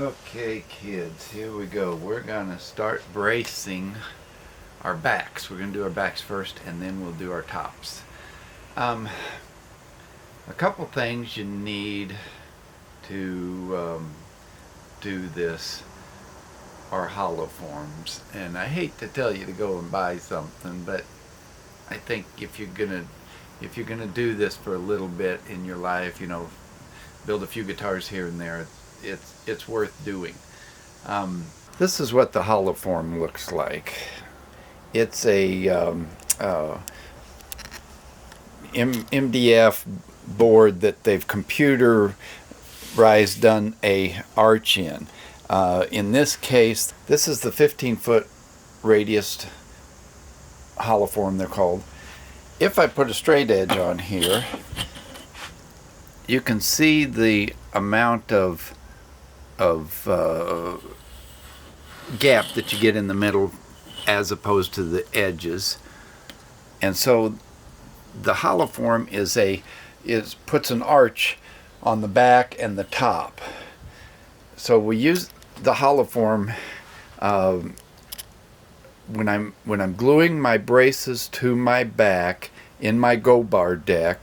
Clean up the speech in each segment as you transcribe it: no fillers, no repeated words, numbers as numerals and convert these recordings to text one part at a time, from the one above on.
Okay, kids, here we go. We're gonna start bracing our backs. We're gonna do our backs first, and then we'll do our tops. A couple things you need to do this are hollow forms, and I hate to tell you to go and buy something, but I think if you're gonna do this for a little bit in your life, build a few guitars here and there, it's worth doing. This is what the hollow form looks like. It's a MDF board that they've computerized done a arch in. In this case, this is the 15-foot radius hollow form, they're called. If I put a straight edge on here, you can see the amount of gap that you get in the middle as opposed to the edges. And so the hollow form puts an arch on the back and the top. So we use the hollow form when I'm gluing my braces to my back in my go bar deck,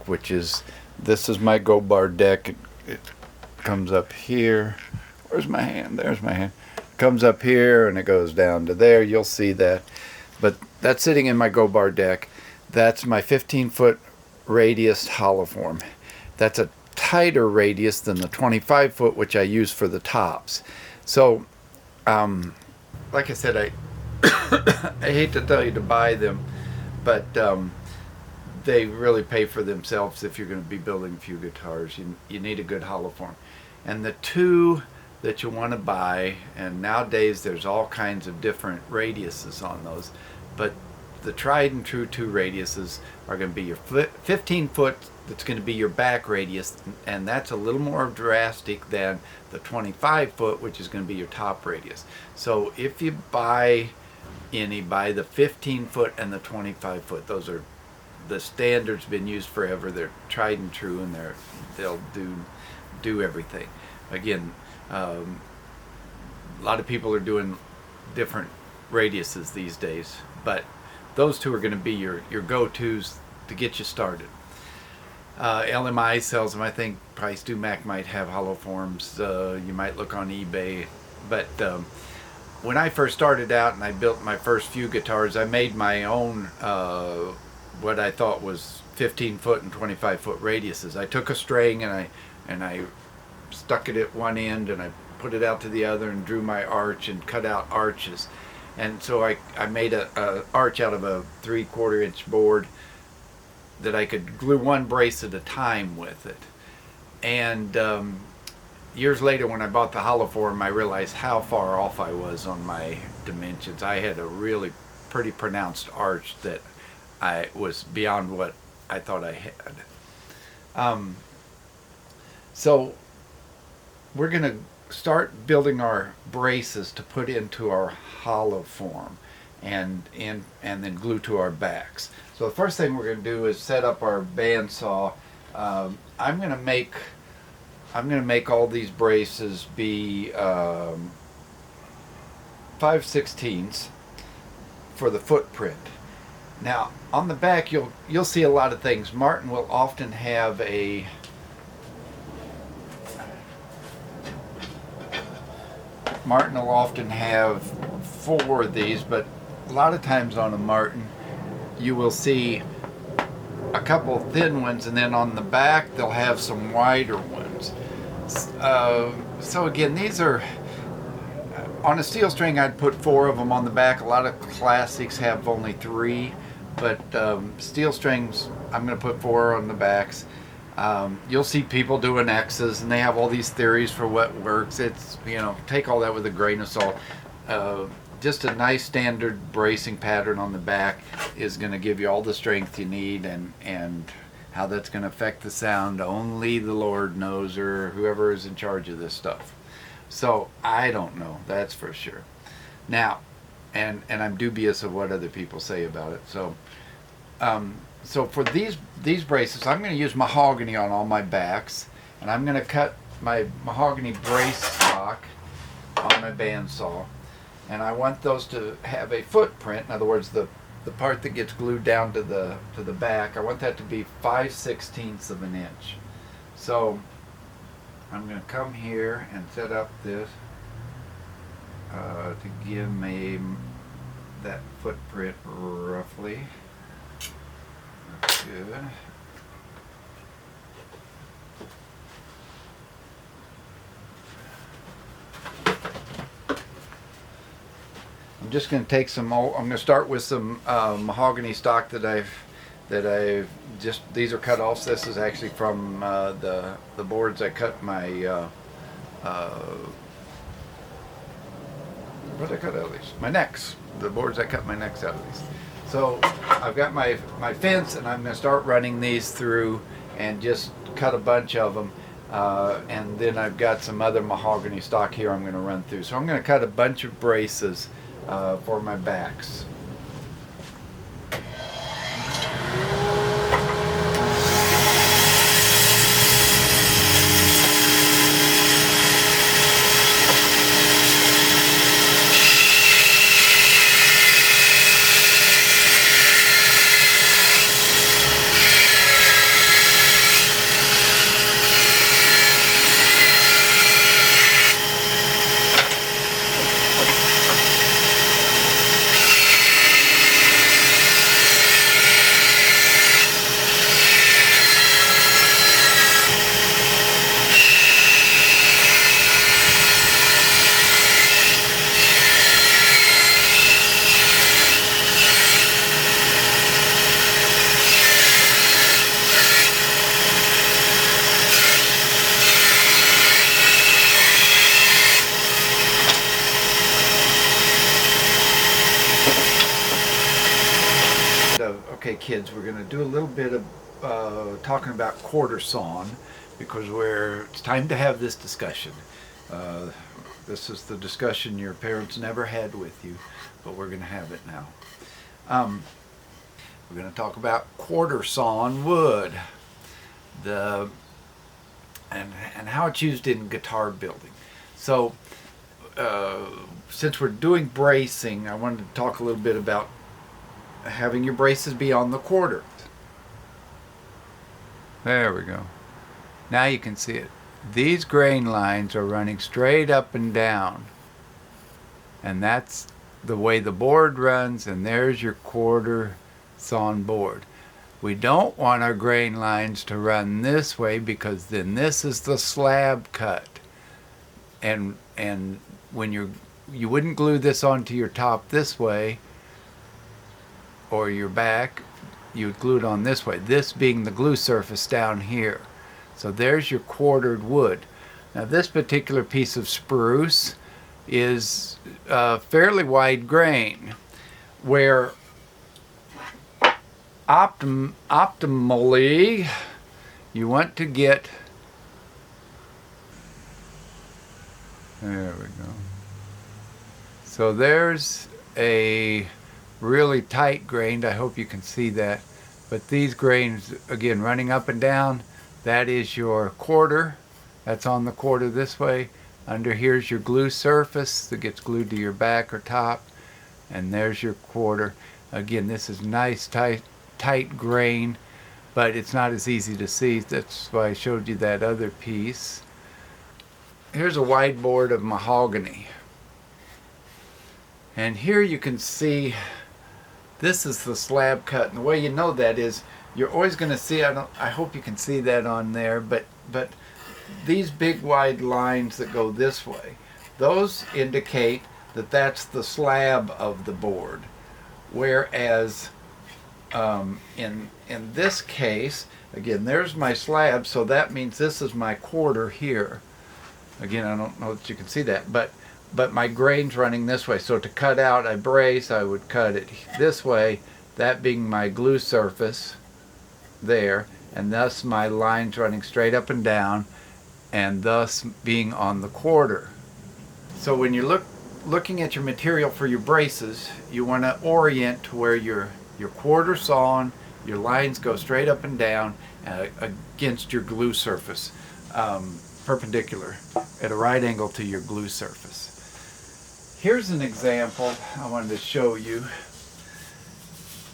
this is my go bar deck. It comes up here. Where's my hand? There's my hand. It comes up here and it goes down to there. You'll see that. But that's sitting in my go bar deck. That's my 15-foot radius hollow form. That's a tighter radius than the 25-foot, which I use for the tops. So, like I said, I I hate to tell you to buy them, but they really pay for themselves if you're going to be building a few guitars. You need a good hollow form. And the two that you want to buy, and nowadays there's all kinds of different radiuses on those, but the tried and true two radiuses are going to be your 15-foot, that's going to be your back radius, and that's a little more drastic than the 25-foot, which is going to be your top radius. So if you buy buy the 15-foot and the 25-foot. Those are the standards, been used forever. They're tried and true, and they'll do everything. Again, a lot of people are doing different radiuses these days, but those two are going to be your go-tos to get you started. LMI sells them. I think Price Dumac might have hollow forms. You might look on eBay, but when I first started out and I built my first few guitars, I made my own what I thought was 15-foot and 25-foot radiuses. I took a string and I stuck it at one end and I put it out to the other and drew my arch and cut out arches. And so I made a arch out of a 3/4 inch board that I could glue one brace at a time with it. And years later, when I bought the hollow form, I realized how far off I was on my dimensions. I had a really pretty pronounced arch that I was beyond what I thought I had. So we're going to start building our braces to put into our hollow form and then glue to our backs. So the first thing we're going to do is set up our bandsaw. I'm going to make all these braces be 5/16 for the footprint. Now on the back you'll see a lot of things. Martin will often have four of these, but a lot of times on a Martin you will see a couple thin ones, and then on the back they'll have some wider ones. So again, these are on a steel string. I'd put 4 of them on the back. A lot of classics have only 3, but steel strings I'm going to put 4 on the backs. You'll see people doing X's, and they have all these theories for what works. It's, take all that with a grain of salt. Just a nice standard bracing pattern on the back is going to give you all the strength you need, and how that's going to affect the sound, only the Lord knows, or whoever is in charge of this stuff. So I don't know, that's for sure. Now, and I'm dubious of what other people say about it. So for these braces, I'm going to use mahogany on all my backs, and I'm going to cut my mahogany brace stock on my bandsaw, and I want those to have a footprint. In other words, the part that gets glued down to the back, I want that to be 5/16 of an inch. So I'm going to come here and set up this to give me that footprint roughly. That's good. I'm just going to take some I'm going to start with some mahogany stock that I've just, these are cut offs. This is actually from the boards I cut my what did I cut out of these? My necks. The boards I cut my necks out of these. So I've got my fence, and I'm going to start running these through and just cut a bunch of them. And then I've got some other mahogany stock here I'm going to run through. So I'm going to cut a bunch of braces for my backs. Okay, kids, we're going to do a little bit of talking about quarter sawing, because it's time to have this discussion. This is the discussion your parents never had with you, but we're going to have it now. We're going to talk about quarter sawing wood, and how it's used in guitar building. So, since we're doing bracing, I wanted to talk a little bit about having your braces be on the quarter. There we go. Now you can see it. These grain lines are running straight up and down, and that's the way the board runs, and there's your quarter sawn board. We don't want our grain lines to run this way, because then this is the slab cut, and when you wouldn't glue this onto your top this way or your back, you would glue it on this way, this being the glue surface down here. So there's your quartered wood. Now this particular piece of spruce is fairly wide grain, where optimally you want to get, there we go. So there's a really tight grained, I hope you can see that, but these grains, again, running up and down, that is your quarter. That's on the quarter this way. Under here's your glue surface that gets glued to your back or top, and there's your quarter. Again, this is nice tight grain, but it's not as easy to see. That's why I showed you that other piece. Here's a wide board of mahogany, and here you can see this is the slab cut, and the way you know that is you're always going to see, I hope you can see that on there, but these big wide lines that go this way, those indicate that that's the slab of the board. Whereas in this case, again, there's my slab, so that means this is my quarter here. Again, I don't know that you can see that, but my grain's running this way. So to cut out a brace, I would cut it this way, that being my glue surface there, and thus my lines running straight up and down, and thus being on the quarter. So when you're looking at your material for your braces, you want to orient to where your quarter sawn, your lines go straight up and down against your glue surface, perpendicular at a right angle to your glue surface. Here's an example I wanted to show you.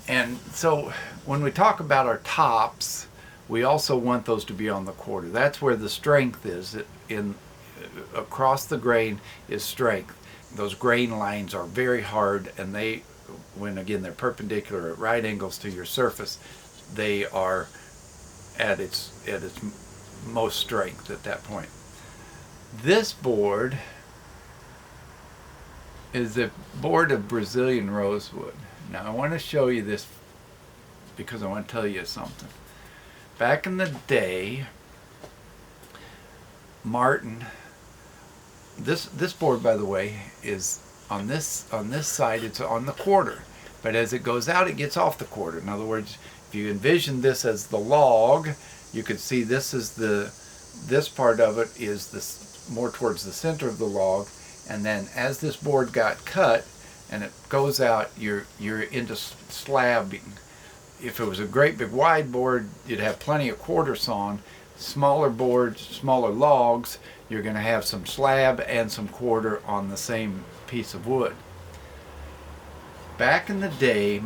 And so when we talk about our tops, we also want those to be on the quarter. That's where the strength is. Across the grain is strength. Those grain lines are very hard, and when again they're perpendicular at right angles to your surface, they are at its most strength at that point. This board is a board of Brazilian rosewood. Now I want to show you this because I want to tell you something. Back in the day, Martin, this board, by the way, is on this side, it's on the quarter, but as it goes out it gets off the quarter. In other words, if you envision this as the log, you could see this part of it is this more towards the center of the log, and then as this board got cut and it goes out, you're into slabbing. If it was a great big wide board, you'd have plenty of quarter sawn. Smaller boards, smaller logs, you're going to have some slab and some quarter on the same piece of wood. Back in the day,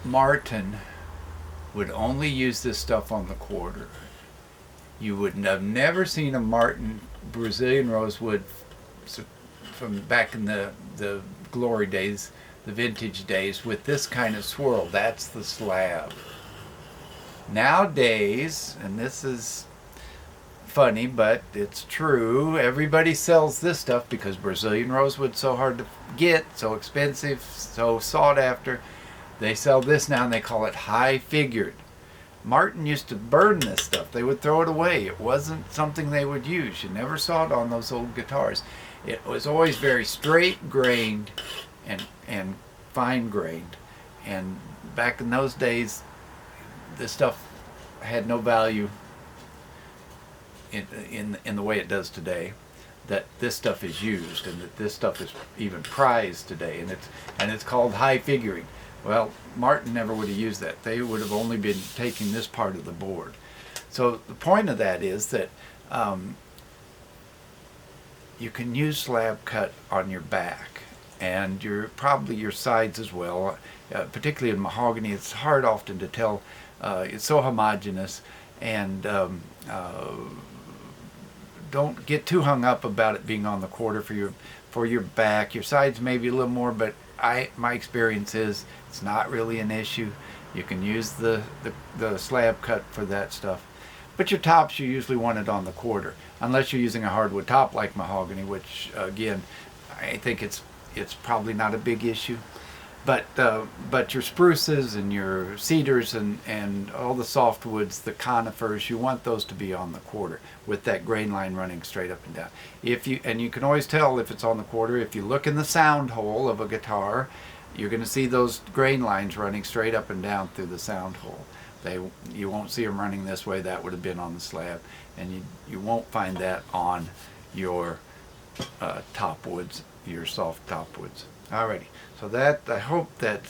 Martin would only use this stuff on the quarter. You would have never seen a Martin Brazilian rosewood from back in the glory days, the vintage days, with this kind of swirl. That's the slab. Nowadays, and this is funny, but it's true, everybody sells this stuff because Brazilian rosewood's so hard to get, so expensive, so sought after. They sell this now and they call it high figured. Martin used to burn this stuff. They would throw it away. It wasn't something they would use. You never saw it on those old guitars. It was always very straight grained and fine grained. And back in those days, this stuff had no value in the way it does today. That this stuff is used, and that this stuff is even prized today, and it's called high figuring. Well, Martin never would have used that. They would have only been taking this part of the board. So the point of that is that you can use slab cut on your back, and probably your sides as well. Particularly in mahogany, it's hard often to tell. It's so homogeneous, and don't get too hung up about it being on the quarter for your back. Your sides maybe a little more, but my experience is it's not really an issue. You can use the slab cut for that stuff. But your tops, you usually want it on the quarter, unless you're using a hardwood top like mahogany, which again, I think it's probably not a big issue. But your spruces and your cedars and all the softwoods, the conifers, you want those to be on the quarter with that grain line running straight up and down. And you can always tell if it's on the quarter. If you look in the sound hole of a guitar, you're going to see those grain lines running straight up and down through the sound hole. You won't see them running this way. That would have been on the slab, and you won't find that on your top woods, your soft top woods. Alrighty, so I hope that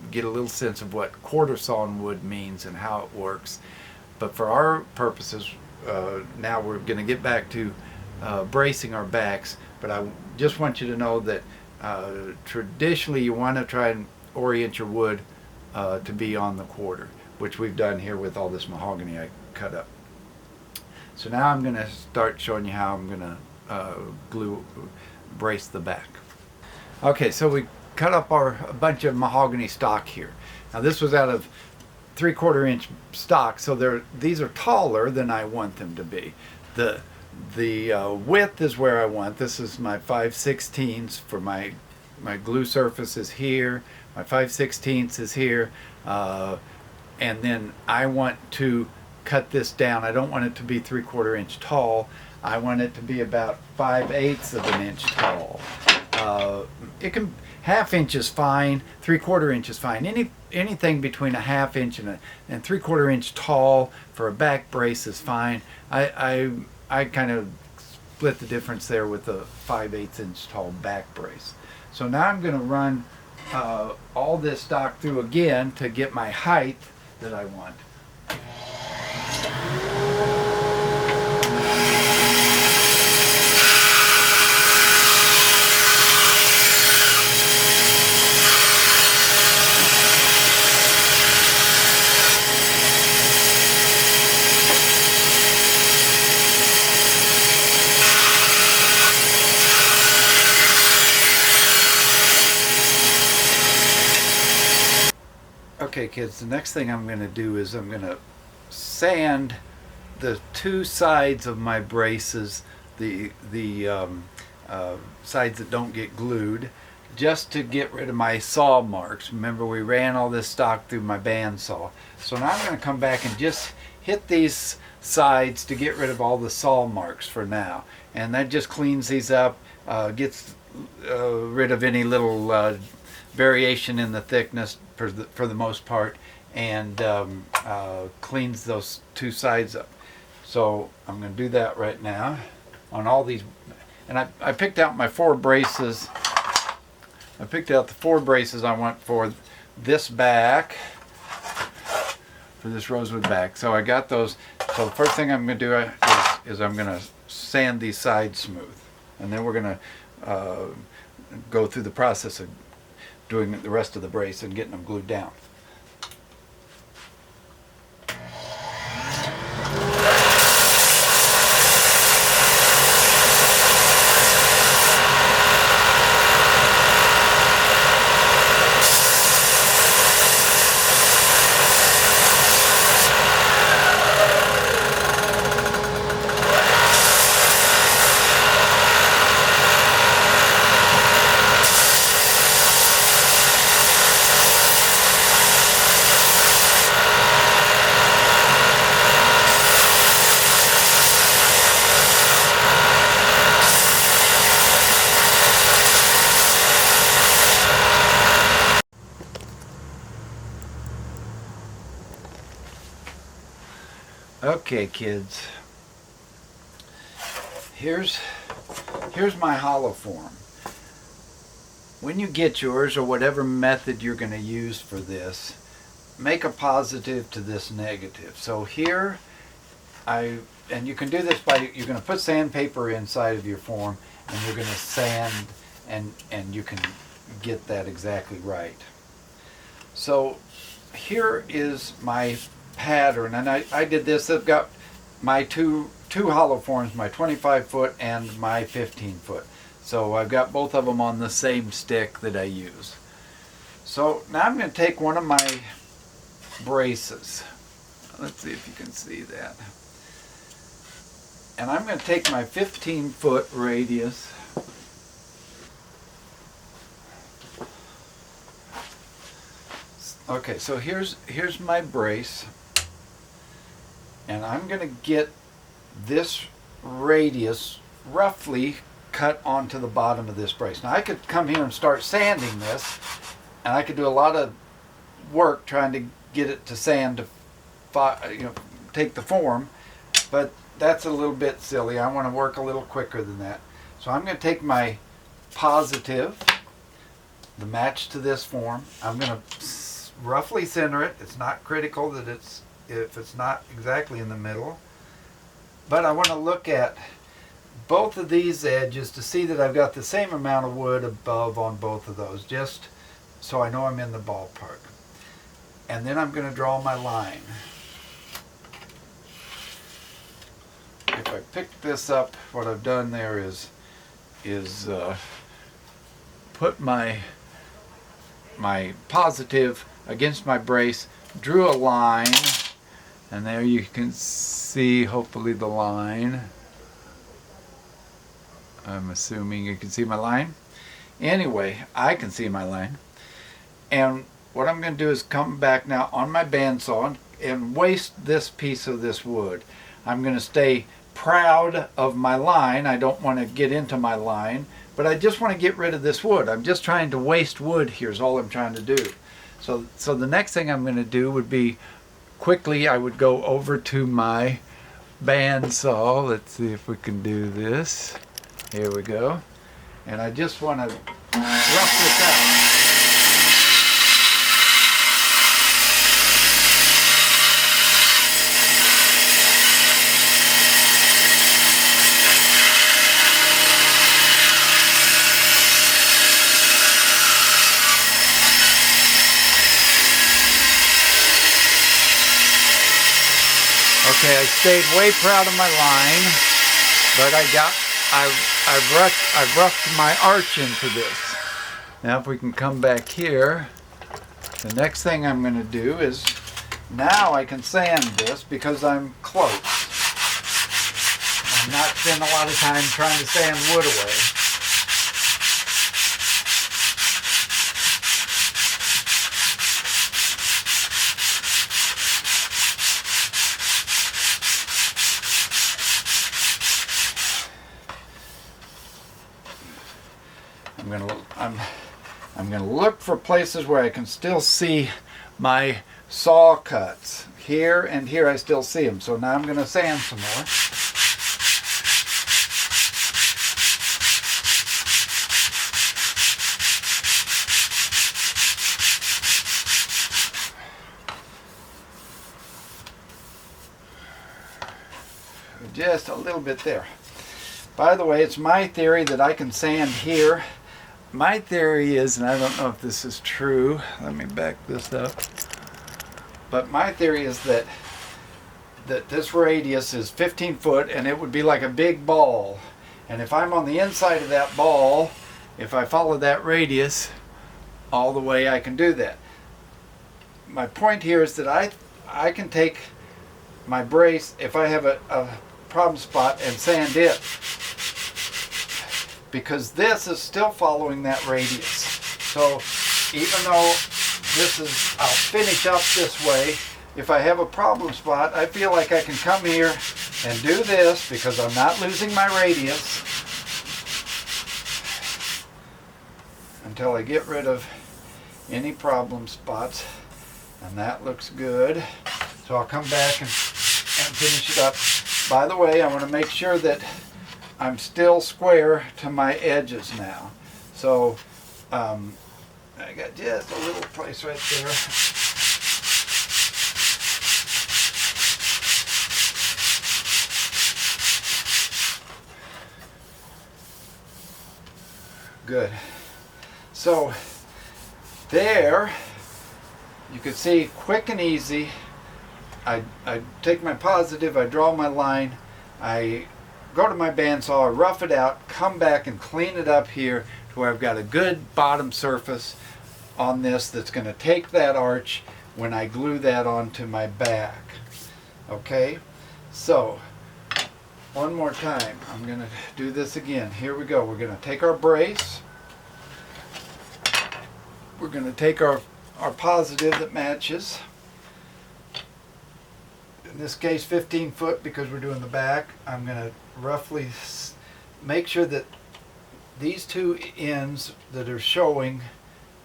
you get a little sense of what quarter sawn wood means and how it works. But for our purposes, now we're going to get back to bracing our backs. But I just want you to know that traditionally you want to try and orient your wood to be on the quarter, which we've done here with all this mahogany I cut up. So now I'm going to start showing you how I'm going to brace the back. Okay, so we cut up a bunch of mahogany stock here. Now this was out of 3/4 inch stock, so these are taller than I want them to be. The width is where I want. This is my 5/16 for my glue surface is here. My 5/16 is here, and then I want to cut this down. I don't want it to be 3/4 inch tall. I want it to be about 5/8 of an inch tall. It can 1/2 inch is fine, 3/4 inch is fine. Anything between a 1/2 inch and 3/4 inch tall for a back brace is fine. I kind of split the difference there with a 5/8 inch tall back brace. So now I'm going to run all this stock through again to get my height that I want. Okay, kids, the next thing I'm going to do is I'm going to sand the two sides of my braces, the sides that don't get glued, just to get rid of my saw marks. Remember, we ran all this stock through my bandsaw. So now I'm going to come back and just hit these sides to get rid of all the saw marks for now. And that just cleans these up, gets rid of any little variation in the thickness for the most part, and cleans those two sides up. So I'm going to do that right now on all these. And I picked out my 4 braces. I picked out the 4 braces I want for this back, for this rosewood back. So I got those. So the first thing I'm going to do is I'm going to sand these sides smooth. And then we're going to go through the process of doing the rest of the brace and getting them glued down. Okay, kids, here's my hollow form. When you get yours, or whatever method you're going to use for this, make a positive to this negative. So here, and you can do this by, you're going to put sandpaper inside of your form, and you're going to sand, and you can get that exactly right. So here is my pattern, and I did this. I've got my two hollow forms, my 25 foot and my 15 foot. So I've got both of them on the same stick that I use. So now I'm going to take one of my braces. Let's see if you can see that. And I'm going to take my 15 foot radius. Okay, so here's my brace. And I'm going to get this radius roughly cut onto the bottom of this brace. Now I could come here and start sanding this, and I could do a lot of work trying to get it to sand to take the form, but that's a little bit silly. I want to work a little quicker than that. So I'm going to take my positive, the match to this form. I'm going to roughly center it. It's not critical that if it's not exactly in the middle, but I want to look at both of these edges to see that I've got the same amount of wood above on both of those, just so I know I'm in the ballpark. And then I'm going to draw my line. If I pick this up, what I've done there is put my positive against my brace, drew a line, and there you can see hopefully the line. I'm assuming you can see my line. Anyway, I can see my line. And what I'm going to do is come back now on my bandsaw and waste this piece of this wood. I'm going to stay proud of my line. I don't want to get into my line, but I just want to get rid of this wood. I'm just trying to waste wood here is all I'm trying to do. So the next thing I'm going to do would be, quickly I would go over to my bandsaw. Let's see if we can do this. Here we go. And I just want to rough this out. Okay, I stayed way proud of my line, but I've roughed my arch into this. Now if we can come back here, The next thing I'm going to do is, now I can sand this because I'm close. I'm not spending a lot of time trying to sand wood away. I'm going to look for places where I can still see my saw cuts. Here and here I still see them. So now I'm going to sand some more. Just a little bit there. By the way, it's my theory that I can sand here. My theory is, and I don't know if this is true, let me back this up, but my theory is that this radius is 15 foot and it would be like a big ball. And if I'm on the inside of that ball, if I follow that radius all the way, I can do that. My point here is that I can take my brace, if I have a problem spot, and sand it, because this is still following that radius. So even though this is, I'll finish up this way, if I have a problem spot, I feel like I can come here and do this because I'm not losing my radius until I get rid of any problem spots. And that looks good. So I'll come back and finish it up. By the way, I want to make sure that I'm still square to my edges now. So I got just a little place right there. Good. So there, you can see, quick and easy. I take my positive, I draw my line, I go to my bandsaw, rough it out, come back and clean it up here to where I've got a good bottom surface on this that's going to take that arch when I glue that onto my back. Okay, so one more time, I'm going to do this again. Here we go. We're going to take our brace, we're going to take our positive that matches, in this case 15 foot because we're doing the back. I'm going to roughly make sure that these two ends that are showing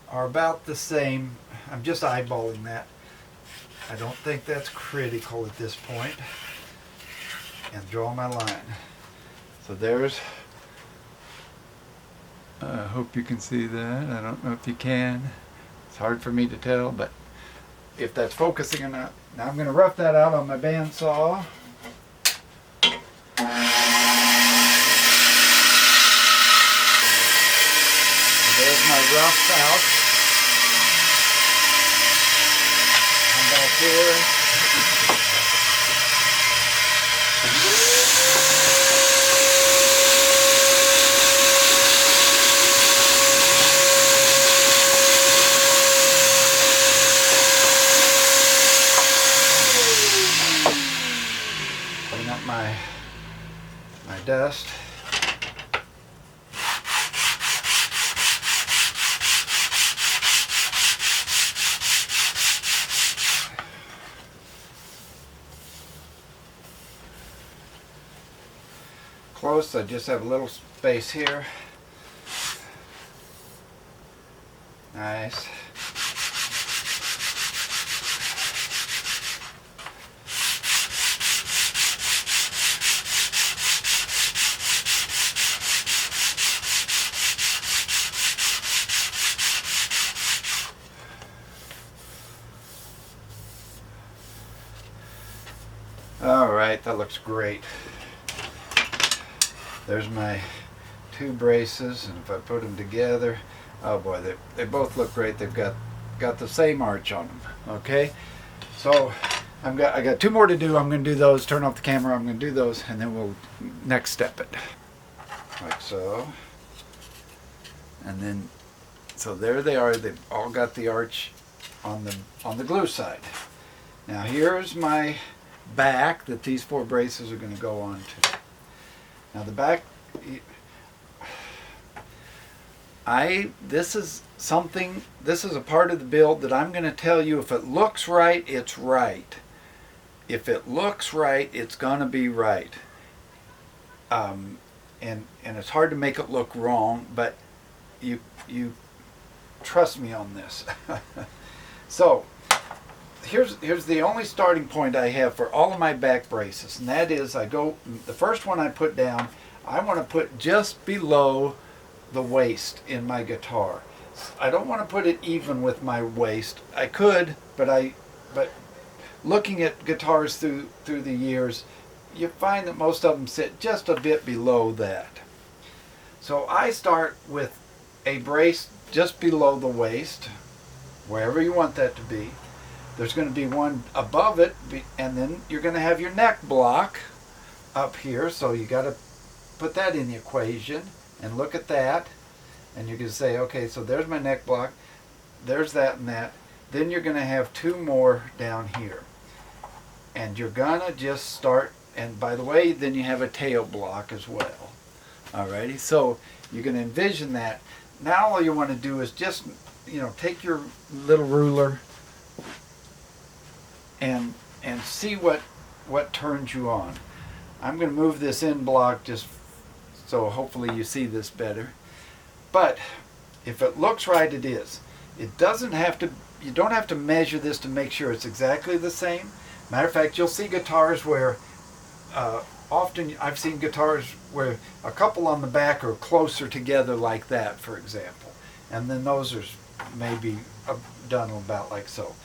are about the same. I'm just eyeballing that. I don't think that's critical at this point. And draw my line. So there's, I hope you can see that. I don't know if you can. It's hard for me to tell, but if that's focusing or not. Now I'm going to rough that out on my bandsaw. There's my rough out. Come back here. Clean up my dust. Close, I just have a little space here. Nice. All right, that looks great. There's my two braces, and if I put them together, oh boy, they both look great. They've got the same arch on them. Okay, so I got two more to do. I'm going to do those. Turn off the camera. I'm going to do those, and then we'll next step it, like so. And then, so there they are. They've all got the arch on the glue side. Now here's my back that these 4 braces are going to go on to. Now the back, this is a part of the build that I'm going to tell you, if it looks right, it's right. If it looks right, it's going to be right. And it's hard to make it look wrong, but you trust me on this. So here's the only starting point I have for all of my back braces, and that is the first one I put down, I want to put just below the waist in my guitar. I don't want to put it even with my waist. I could, but looking at guitars through the years, you find that most of them sit just a bit below that. So I start with a brace just below the waist, wherever you want that to be. There's going to be one above it, and then you're going to have your neck block up here, so you got to put that in the equation and look at that, and you can say, okay, so there's my neck block, there's that and that. Then you're going to have 2 more down here, and you're going to just start, and by the way, then you have a tail block as well. Alrighty, so you can envision that. Now all you want to do is just, take your little ruler and see what turns you on. I'm going to move this in block just so hopefully you see this better. But if it looks right, it is. It doesn't have to, you don't have to measure this to make sure it's exactly the same. Matter of fact, you'll see guitars where often I've seen guitars where a couple on the back are closer together like that, for example. And then those are maybe done about like so.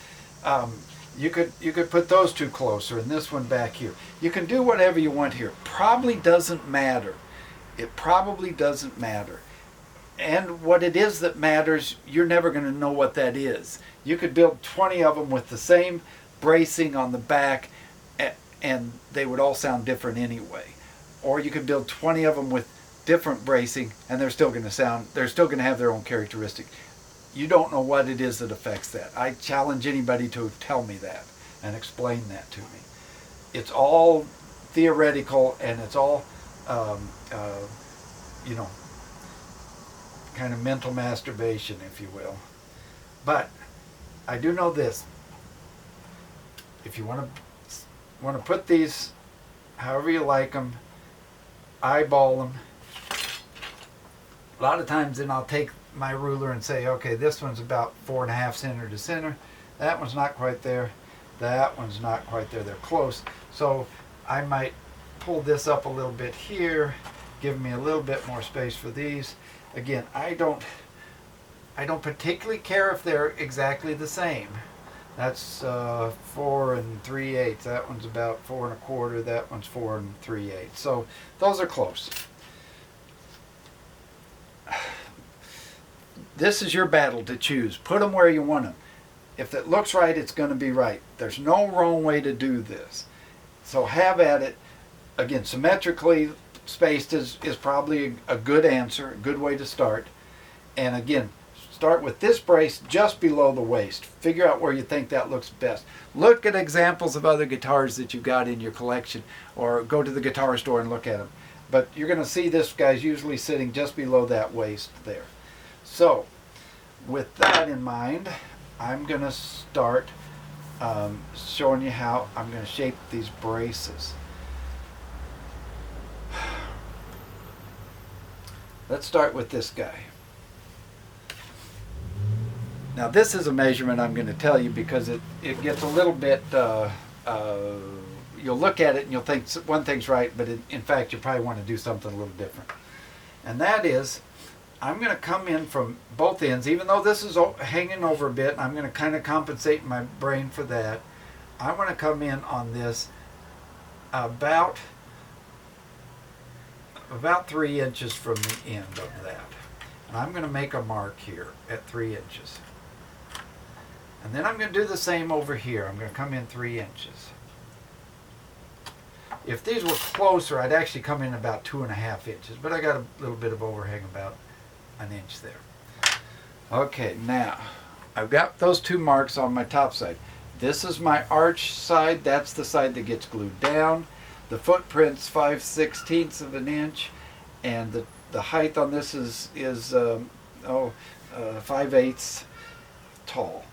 You could put those 2 closer and this one back here. You can do whatever you want here. Probably doesn't matter. It probably doesn't matter. And what it is that matters, you're never going to know what that is. You could build 20 of them with the same bracing on the back, and they would all sound different anyway. Or you could build 20 of them with different bracing, and they're still going to have their own characteristic. You don't know what it is that affects that. I challenge anybody to tell me that and explain that to me. It's all theoretical, and it's all, kind of mental masturbation, if you will. But I do know this. If you want to put these however you like them, eyeball them. A lot of times then I'll take my ruler and say, okay, this one's about 4.5 center to center. That one's not quite there. That one's not quite there. They're close. So I might pull this up a little bit here, give me a little bit more space for these. Again, I don't particularly care if they're exactly the same. That's 4 3/8. That one's about 4 1/4. That one's 4 3/8. So those are close. This is your battle to choose. Put them where you want them. If it looks right, it's going to be right. There's no wrong way to do this. So have at it. Again, symmetrically spaced is probably a good answer, a good way to start. And again, start with this brace just below the waist. Figure out where you think that looks best. Look at examples of other guitars that you've got in your collection, or go to the guitar store and look at them. But you're going to see this guy's usually sitting just below that waist there. So, with that in mind, I'm going to start showing you how I'm going to shape these braces. Let's start with this guy. Now this is a measurement I'm going to tell you because it gets a little bit, you'll look at it and you'll think one thing's right, but in fact you probably want to do something a little different. And that is, I'm going to come in from both ends, even though this is hanging over a bit, and I'm going to kind of compensate my brain for that. I want to come in on this about 3 inches from the end of that. And I'm going to make a mark here at 3 inches. And then I'm going to do the same over here. I'm going to come in 3 inches. If these were closer, I'd actually come in about 2.5 inches, but I got a little bit of overhang, about 1 inch there. Okay, now I've got those 2 marks on my top side. This is my arch side. That's the side that gets glued down. The footprint's 5/16 of an inch, and the height on this is 5/8 tall.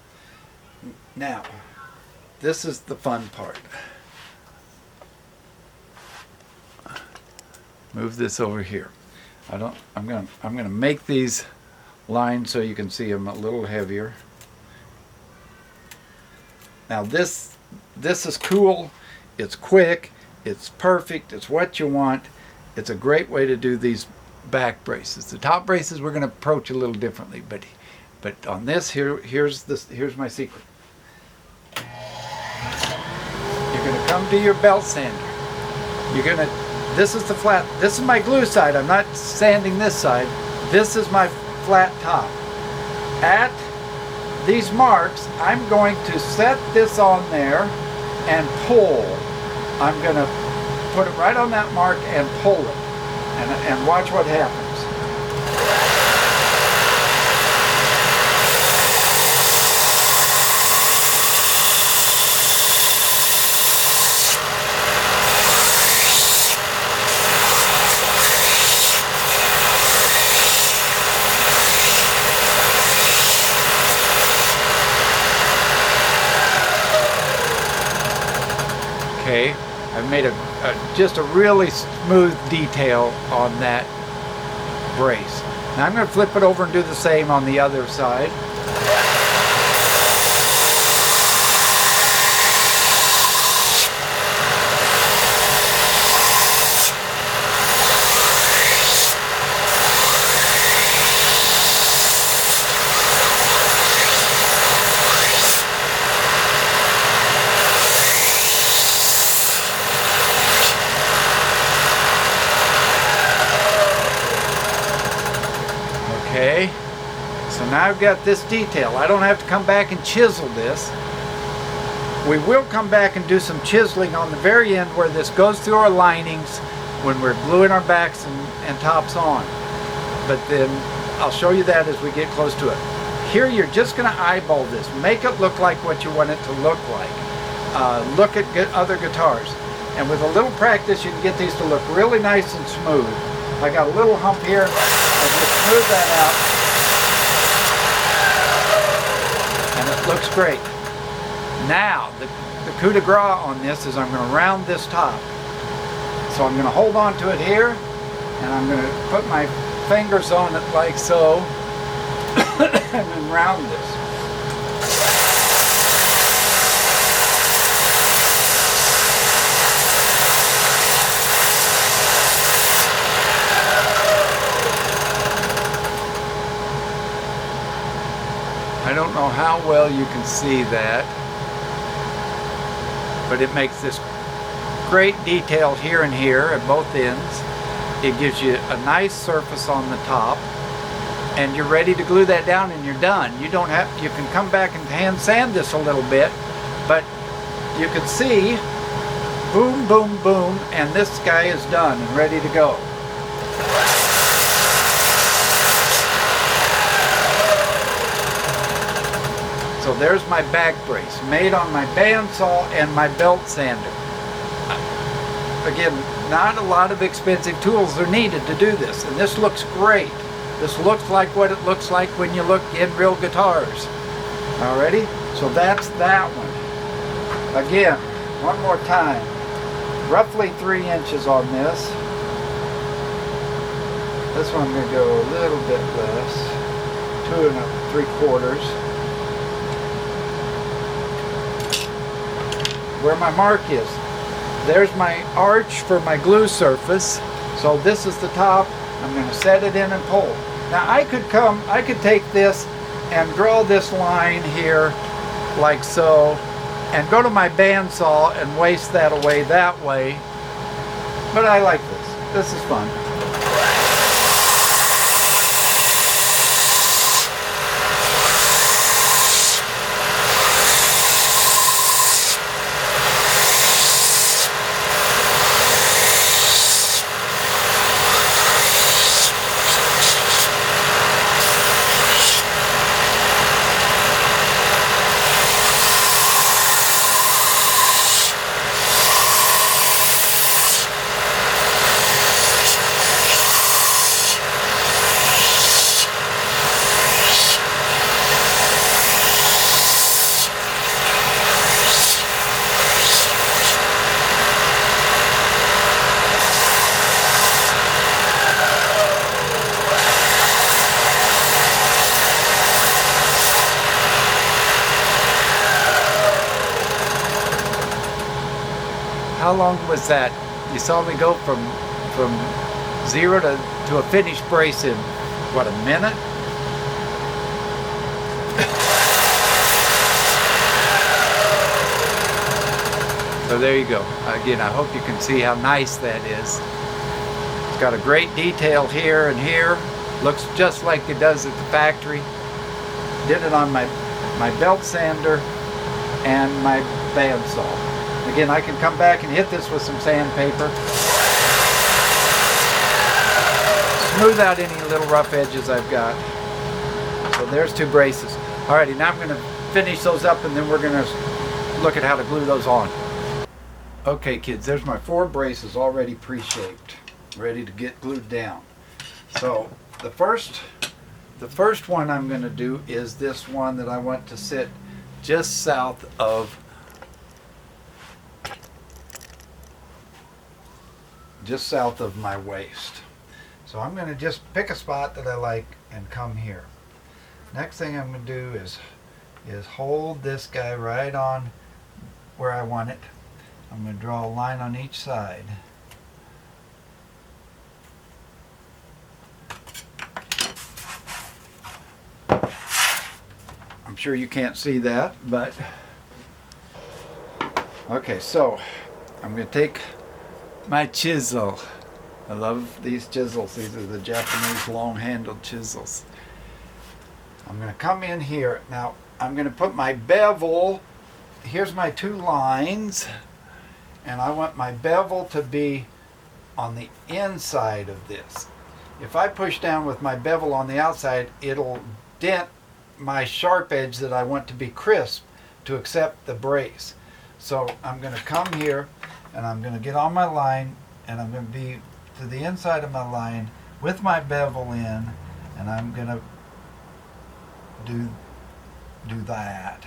Now, this is the fun part. Move this over here. I'm gonna make these lines so you can see them a little heavier. Now this is cool. It's quick. It's perfect. It's what you want. It's a great way to do these back braces. The top braces we're going to approach a little differently, but on this here's my secret. You're going to come to your belt sander. This is the flat. This is my glue side. I'm not sanding this side. This is my flat top. At these marks, I'm going to set this on there and pull. I'm going to put it right on that mark and pull it, and watch what happens. Okay, I've made just a really smooth detail on that brace. Now I'm going to flip it over and do the same on the other side. Okay, so now I've got this detail. I don't have to come back and chisel this. We will come back and do some chiseling on the very end where this goes through our linings when we're gluing our backs and tops on. But then I'll show you that as we get close to it. Here you're just going to eyeball this. Make it look like what you want it to look like. Look at other guitars. And with a little practice you can get these to look really nice and smooth. I got a little hump here. I just smooth that out, and it looks great. Now, the coup de grace on this is I'm going to round this top. So I'm going to hold on to it here, and I'm going to put my fingers on it like so, and then round this. I don't know how well you can see that, but it makes this great detail here and here at both ends. It gives you a nice surface on the top, and you're ready to glue that down and you're done. You can come back and hand sand this a little bit, but you can see boom, boom, boom, and this guy is done and ready to go. So there's my back brace, made on my bandsaw and my belt sander. Again, not a lot of expensive tools are needed to do this, and this looks great. This looks like what it looks like when you look in real guitars. Alrighty? So that's that one. Again, one more time. Roughly 3 inches on this. This one I'm going to go a little bit less. 2 3/4. Where my mark is. There's my arch for my glue surface. So this is the top. I'm going to set it in and pull. Now I could take this and draw this line here like so and go to my bandsaw and waste that away that way. But I like this. This is fun. how long was that? You saw me go from zero to a finished brace in, what, a minute? So there you go. Again, I hope you can see how nice that is. It's got a great detail here and here. Looks just like it does at the factory. Did it on my belt sander and my bandsaw. Again, I can come back and hit this with some sandpaper. Smooth out any little rough edges I've got. So there's 2 braces. Alrighty, now I'm going to finish those up and then we're going to look at how to glue those on. Okay kids, there's my 4 braces already pre-shaped, ready to get glued down. So the first one I'm going to do is this one that I want to sit just south of my waist. So I'm going to just pick a spot that I like and come here. Next thing I'm going to do is hold this guy right on where I want it. I'm going to draw a line on each side. I'm sure you can't see that, but okay, so I'm going to take my chisel. I love these chisels. These are the Japanese long-handled chisels. I'm going to come in here. Now, I'm going to put my bevel. Here's my 2 lines. And I want my bevel to be on the inside of this. If I push down with my bevel on the outside, it'll dent my sharp edge that I want to be crisp to accept the brace. So I'm going to come here and I'm going to get on my line and I'm going to be to the inside of my line with my bevel in, and I'm going to do that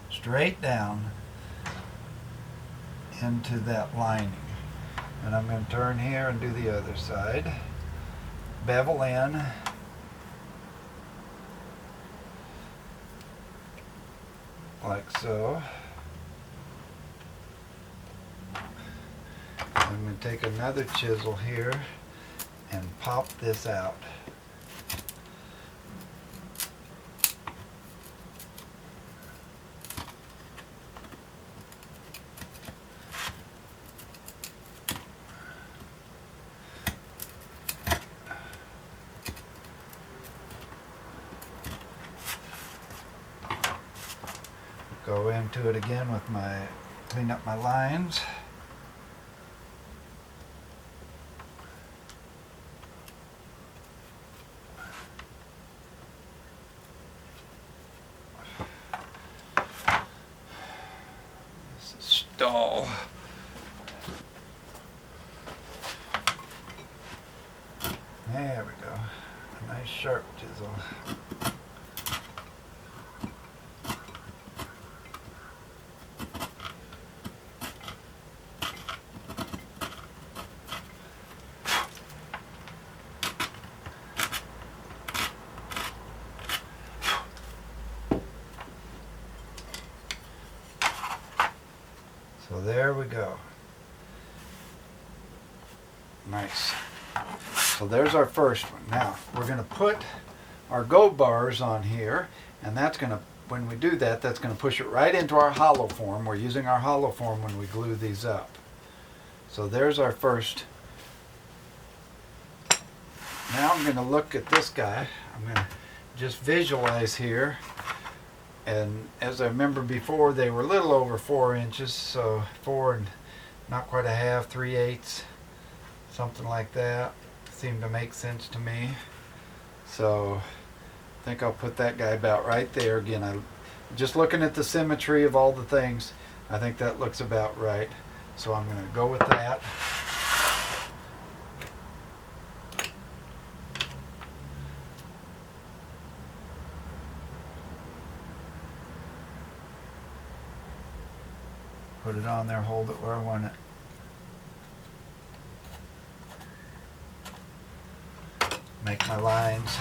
straight down into that lining. And I'm going to turn here and do the other side. Bevel in. Like so. I'm going to take another chisel here and pop this out. Go into it again with clean up my lines. This is stall. There we go. A nice sharp chisel. So there we go. Nice. So there's our first one. Now we're going to put our go bars on here, and that's going to, when we do that, that's going to push it right into our hollow form. We're using our hollow form when we glue these up. So there's our first. Now I'm going to look at this guy. I'm going to just visualize here. And as I remember before, they were a little over 4 inches, so 4 and not quite a half, 3/8, something like that. Seemed to make sense to me. So I think I'll put that guy about right there. Again, I'm just looking at the symmetry of all the things. I think that looks about right. So I'm going to go with that. Put it on there, hold it where I want it. Make my lines.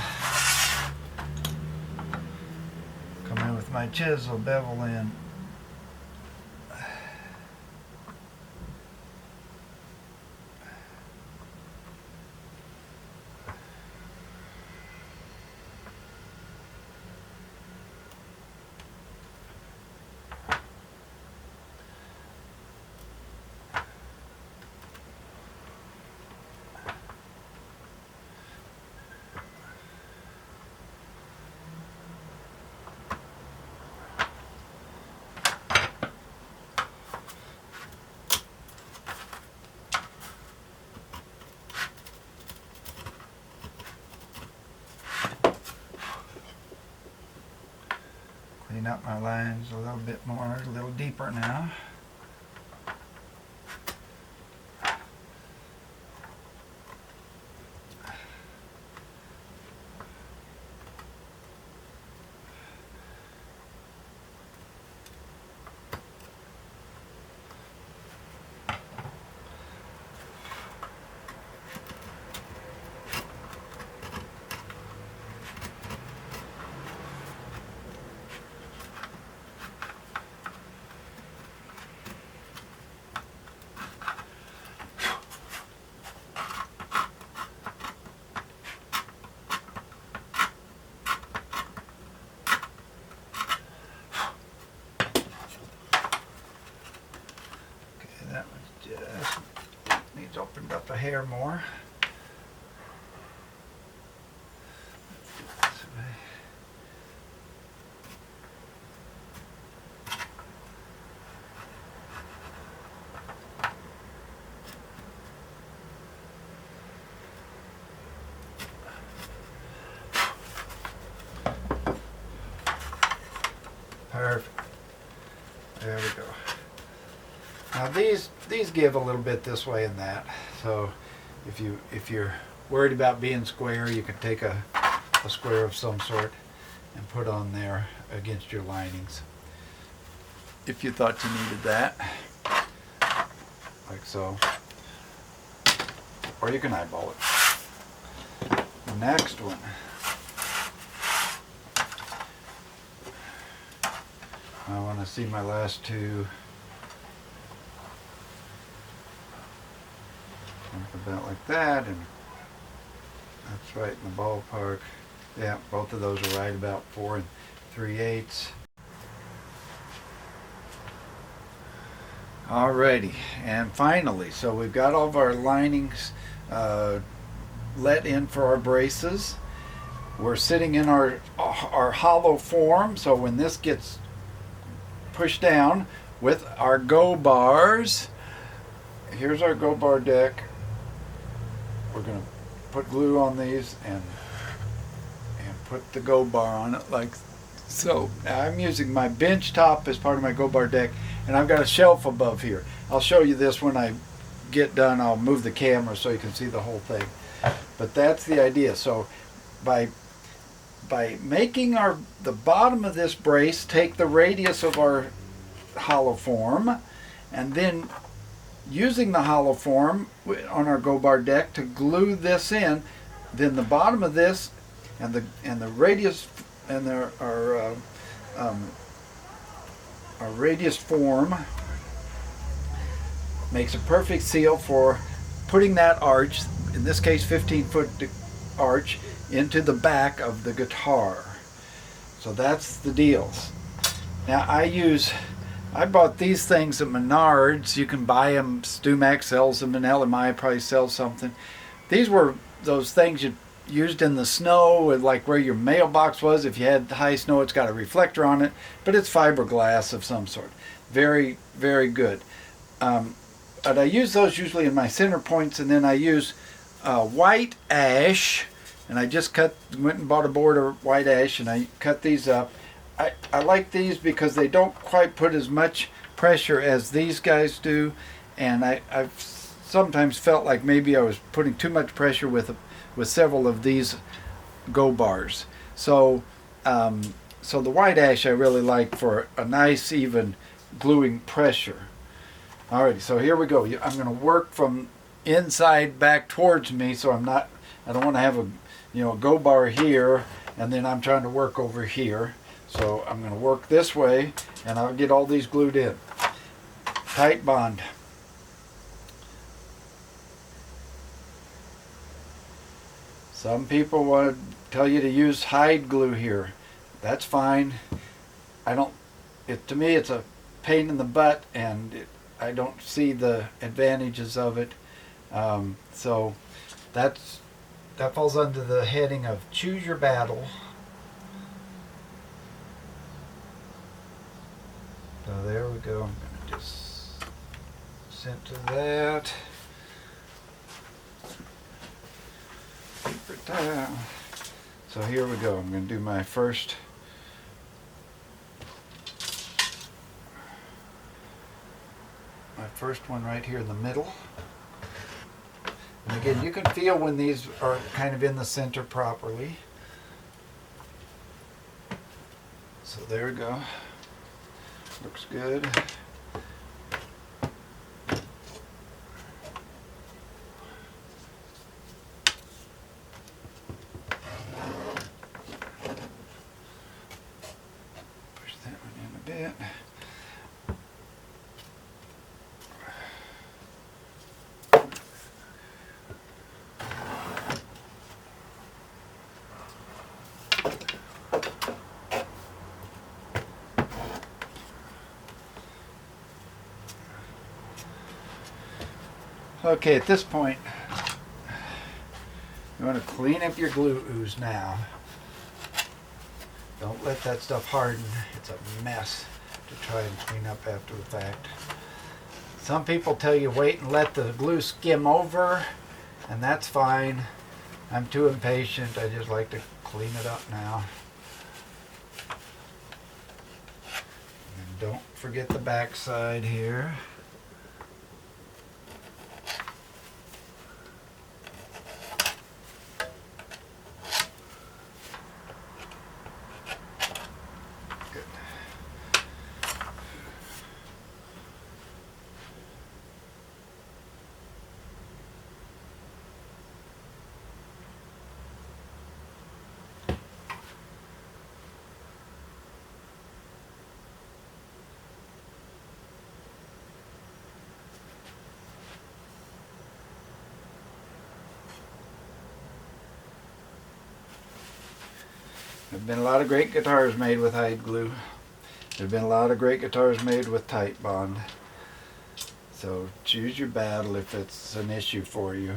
Come in with my chisel, bevel in. clean up my lines a little bit more, a little deeper now. That was just needs opened up a hair more. This way. Perfect. There we go. Now these give a little bit this way and that, so if you're worried about being square, you can take a square of some sort and put on there against your linings. If you thought you needed that, like so, or you can eyeball it. The next one. I want to see my last two. About like that, and that's right in the ballpark. Yeah, both of those are right about 4 3/8. Alrighty, and finally, so we've got all of our linings let in for our braces. We're sitting in our hollow form, so when this gets pushed down with our go bars, here's our go bar deck. We're going to put glue on these and put the go bar on it like so. I'm using my bench top as part of my go bar deck, and I've got a shelf above here. I'll show you this when I get done. I'll move the camera so you can see the whole thing. But that's the idea. So by making the bottom of this brace take the radius of our hollow form, and then using the hollow form on our go bar deck to glue this in, then the bottom of this and the radius and our radius form makes a perfect seal for putting that arch, in this case 15-foot arch, into the back of the guitar. So that's the deals. Now I bought these things at Menards. You can buy them. StuMac sells them, and LMI probably sells something. These were those things you used in the snow, like where your mailbox was. If you had high snow, it's got a reflector on it, but it's fiberglass of some sort. Very, very good. But I use those usually in my center points, and then I use white ash, and I just went and bought a board of white ash, and I cut these up. I like these because they don't quite put as much pressure as these guys do, and I've sometimes felt like maybe I was putting too much pressure with several of these go bars. So so the white ash I really like for a nice even gluing pressure. Alrighty, so here we go. I'm going to work from inside back towards me, so I don't want to have a go bar here and then I'm trying to work over here. So I'm going to work this way, and I'll get all these glued in. Tight bond. Some people want to tell you to use hide glue here. That's fine. To me it's a pain in the butt, and I don't see the advantages of it. So that falls under the heading of choose your battle. So there we go. I'm going to just center that. Keep it down. So here we go. I'm going to do my first first one right here in the middle. And again, you can feel when these are kind of in the center properly. So there we go. Looks good. Push that one in a bit. Okay, at this point, you want to clean up your glue ooze now. Don't let that stuff harden. It's a mess to try and clean up after the fact. Some people tell you wait and let the glue skim over, and that's fine. I'm too impatient. I just like to clean it up now. And don't forget the back side here. There have been a lot of great guitars made with hide glue. There have been a lot of great guitars made with tight bond. So choose your battle if it's an issue for you.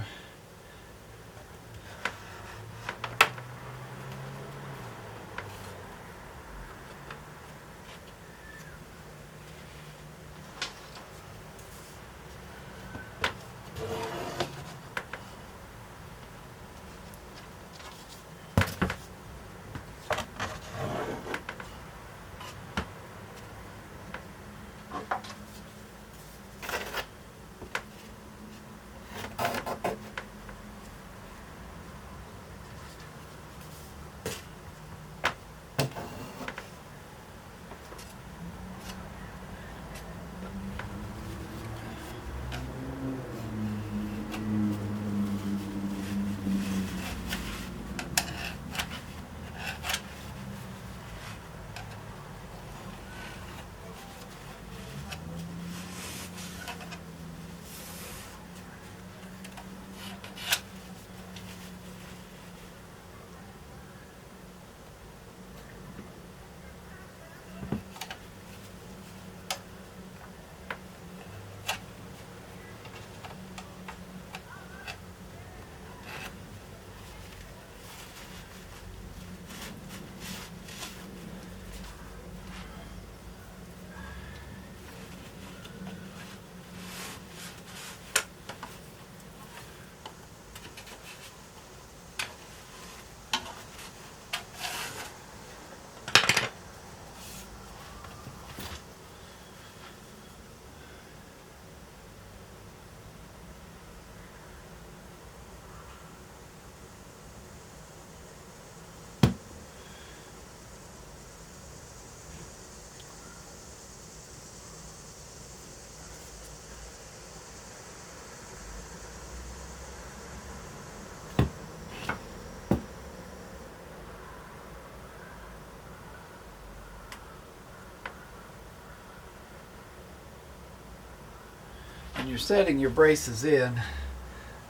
When you're setting your braces in,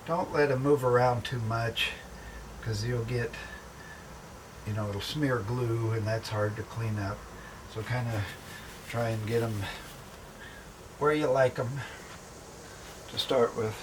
don't let them move around too much, because you'll get, it'll smear glue and that's hard to clean up. So kind of try and get them where you like them to start with.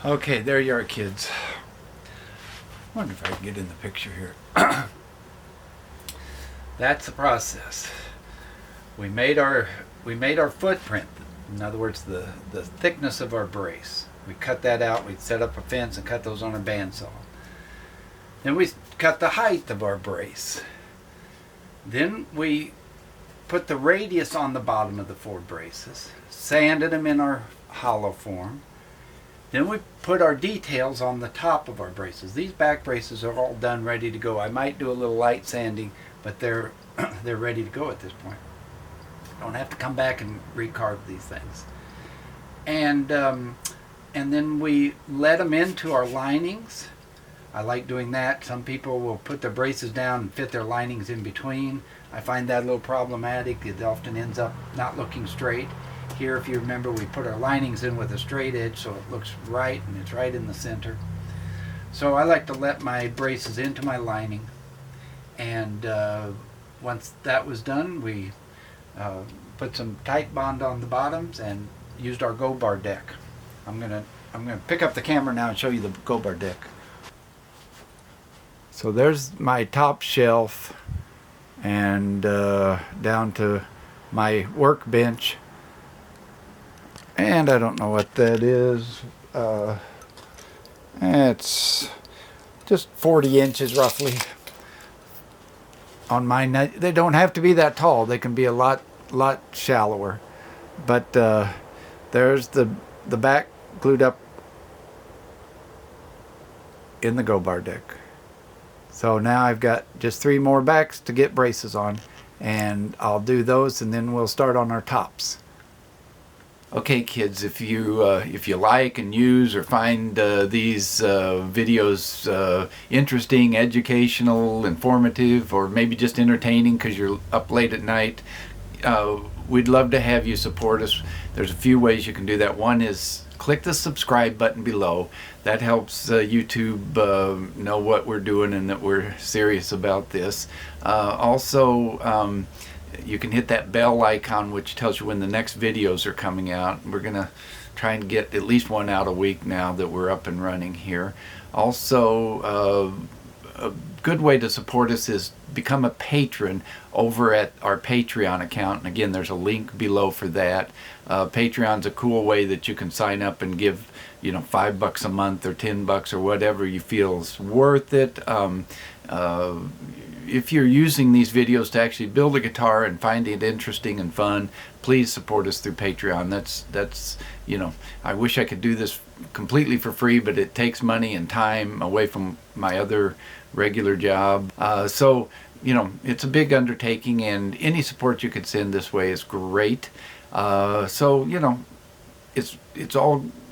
Okay, there you are, kids. I wonder if I can get in the picture here. That's the process. We made our footprint. In other words, the thickness of our brace. We cut that out. We set up a fence and cut those on a bandsaw. Then we cut the height of our brace. Then we put the radius on the bottom of the 4 braces, sanded them in our hollow form. Then we put our details on the top of our braces. These back braces are all done, ready to go. I might do a little light sanding, but they're ready to go at this point. Don't have to come back and recarve these things. And then we let them into our linings. I like doing that. Some people will put their braces down and fit their linings in between. I find that a little problematic. It often ends up not looking straight. Here, if you remember, we put our linings in with a straight edge so it looks right and it's right in the center. So I like to let my braces into my lining, and once that was done, we put some tight bond on the bottoms and used our go bar deck. I'm gonna pick up the camera now and show you the go bar deck. So there's my top shelf, and down to my workbench. And I don't know what that is. It's just 40 inches roughly. On mine, they don't have to be that tall. They can be a lot shallower. But there's the back glued up in the go bar deck. So now I've got just 3 more backs to get braces on, and I'll do those, and then we'll start on our tops. Okay, kids, if you like and use or find these videos interesting, educational, informative, or maybe just entertaining because you're up late at night, we'd love to have you support us. There's a few ways you can do that. One is click the subscribe button below. That helps YouTube know what we're doing and that we're serious about this. Also, you can hit that bell icon, which tells you when the next videos are coming out. We're gonna try and get at least 1 out a week now that we're up and running here. Also, a good way to support us is become a patron over at our Patreon account. And again, there's a link below for that. Patreon's a cool way that you can sign up and give, $5 a month or $10 or whatever you feel is worth it. If you're using these videos to actually build a guitar and find it interesting and fun, please support us through Patreon. That's I wish I could do this completely for free, but it takes money and time away from my other regular job. So it's a big undertaking, and any support you could send this way is great. It's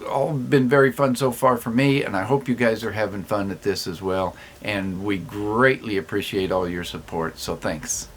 all been very fun so far for me, and I hope you guys are having fun at this as well, and we greatly appreciate all your support, so thanks.